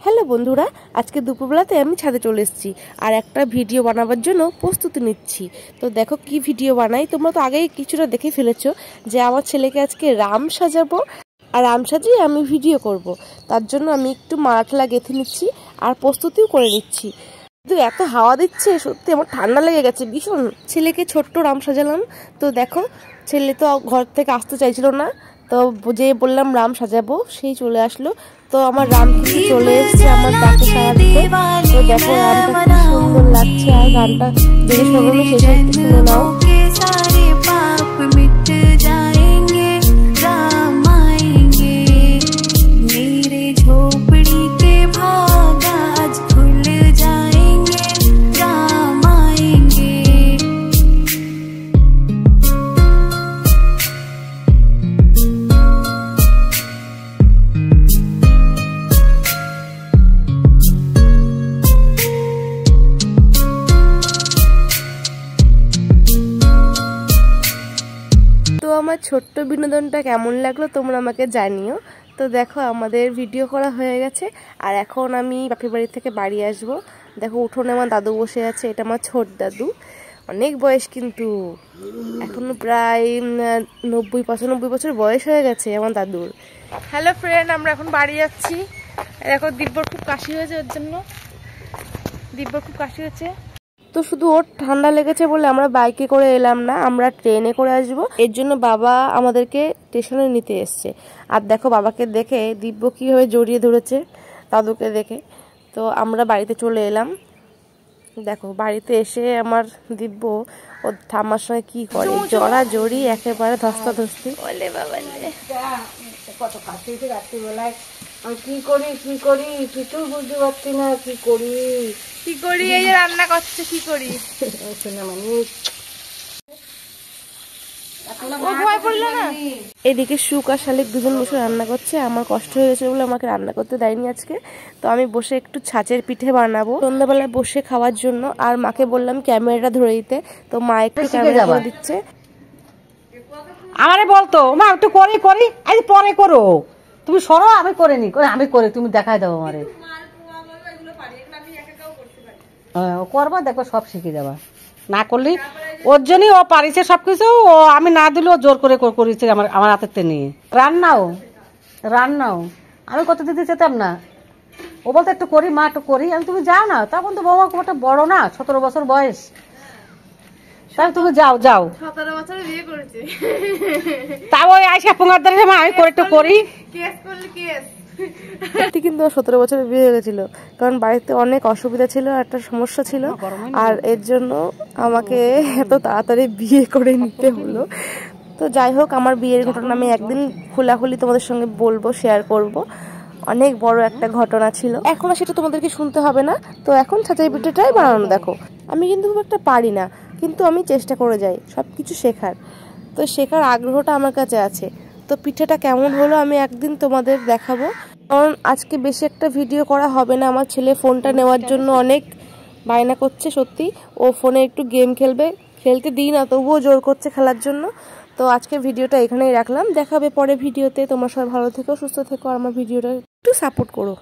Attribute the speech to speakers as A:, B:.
A: Hello বন্ধুরা, আজকে দুপুরবেলাতে আমি ছাদে চলে এসেছি আর একটা ভিডিও বানাবার জন্য প্রস্তুতি নিচ্ছি। তো দেখো কি ভিডিও বানাই। তোমরা তো আগেই কিছুটা দেখে ফেলেছো যে আমার ছেলেকে আজকে রাম সাজাবো, আর রাম সাজিয়ে আমি ভিডিও করব। তার জন্য আমি একটু মাঠলা গেঁথে নিচ্ছি আর প্রস্তুতিও করে নিচ্ছি। কিন্তু এত হাওয়া দিচ্ছে, সত্যি আমার ঠান্ডা লেগে গেছে ভীষণ। ছেলেকে ছোট্ট রাম সাজালাম। তো দেখো, ছেলে তো ঘর থেকে আসতে চাইছিল না, তো যে বললাম রাম সাজাবো সেই চলে আসলো। তো আমার রাম কিন্তু চলে এসছে আমার ডাকে সাড়া দিতে। তো দেখো রামটা কি সুন্দর লাগছে, আর গানটা যে শোনানো সেটা একটু শুনে নাও। তো আমার ছোট্ট বিনোদনটা কেমন লাগলো তোমরা আমাকে জানিও। তো দেখো আমাদের ভিডিও করা হয়ে গেছে, আর এখন আমি বাপের বাড়ি থেকে বাড়ি আসব। দেখো উঠোনে আমার দাদু বসে আছে, এটা আমার ছোট দাদু। অনেক বয়স, কিন্তু এখনো প্রায় 90-95 বছর বয়স হয়ে গেছে আমার দাদুর। হ্যালো ফ্রেন্ড, আমরা এখন বাড়ি যাচ্ছি। এখন দিব্যর খুব কাশি হয়েছে, ওর জন্য দিব্যর খুব কাশি হয়েছে। তো শুধু ওর ঠান্ডা লেগেছে বলে আমরা বাইকে করে এলাম না, আমরা ট্রেনে করে আসবো। এর জন্য বাবা আমাদেরকে স্টেশনে নিতে এসছে। আর দেখো বাবাকে দেখে দিব্য কীভাবে জড়িয়ে ধরেছে দাদুকে দেখে। তো আমরা বাড়িতে চলে এলাম। দেখো বাড়িতে এসে আমার দিব্য ওর ঠাম্মার সঙ্গে কি করে, জড়াজড়ি একেবারে ধস্তাধস্তি। বলে বাবা কত কাছে রাত্রিবেলায় আমি কি করি কিছু বুঝতে পারছি না, কি করি এই যে রান্না করছে, কি করি এদিকে সুখ আর শালিক দুজন বসে রান্না করছে। আমার কষ্ট হয়ে গেছে বলে আমাকে রান্না করতে দেয়নি আজকে। তো আমি বসে একটু ছাঁচের পিঠে বানাবো সন্ধ্যাবেলায় বসে খাওয়ার জন্য। আর মাকে বললাম ক্যামেরাটা ধরে দিতে, তো মা একটু ক্যামেরা ধরে দিচ্ছে।
B: আমারে বলতো মা একটু করি আজ পরে করো, তুমি সরো, আমি করে নি আমি করে তুমি দেখাই দাও আমারে। করবা, দেখো সব শিখে যাবা। না করলি ওর জন্যই ও পারিছে সবকিছু, ও আমি না দিলেও জোর করে করেছে আমার হাতের নিয়ে। রান্নাও আমি কত দিতে চেতাম না। ও বলতো একটু করি মা, একটু করি। আমি তুমি যাও না, তখন তো বৌমা খুব একটা বড় না, 17 বছর বয়স। তাই তুমি যাও
A: 17 বছরে বিয়ে করেছে,
B: তাও ওই আইসা পোঙার দ্বারা আমি করে একটু করি।
A: কিন্তু 17 বছরে বিয়ে হয়ে গেছিল, কারণ বাড়িতে অনেক অসুবিধা ছিল, একটা সমস্যা ছিল, আর এর জন্য আমাকে এত তাড়াতাড়ি বিয়ে করে নিতে হলো। তো যাই হোক, আমার বিয়ের ঘটনা আমি একদিন খোলাখুলি তোমাদের সঙ্গে বলবো, শেয়ার করব। অনেক বড় একটা ঘটনা ছিল, এখন সেটা তোমাদেরকে শুনতে হবে না। তো এখন ছাঁচাই পিঠেটাই বানানো দেখো। আমি কিন্তু খুব একটা পারি না, কিন্তু আমি চেষ্টা করে যাই সব কিছু শেখার। তো শেখার আগ্রহটা আমার কাছে আছে। তো পিঠেটা কেমন হলো আমি একদিন তোমাদের দেখাবো। কারণ আজকে বেশি একটা ভিডিও করা হবে না, আমার ছেলে ফোনটা নেওয়ার জন্য অনেক বায়না করছে। সত্যি ও ফোনে একটু গেম খেলবে, খেলতে দিই না তবুও জোর করছে খেলার জন্য। তো আজকে ভিডিওটা এখানেই রাখলাম, দেখাবে পরে ভিডিওতে। তোমরা সবাই ভালো থেকো, সুস্থ থেকো, আর আমার ভিডিওটা একটু সাপোর্ট করো।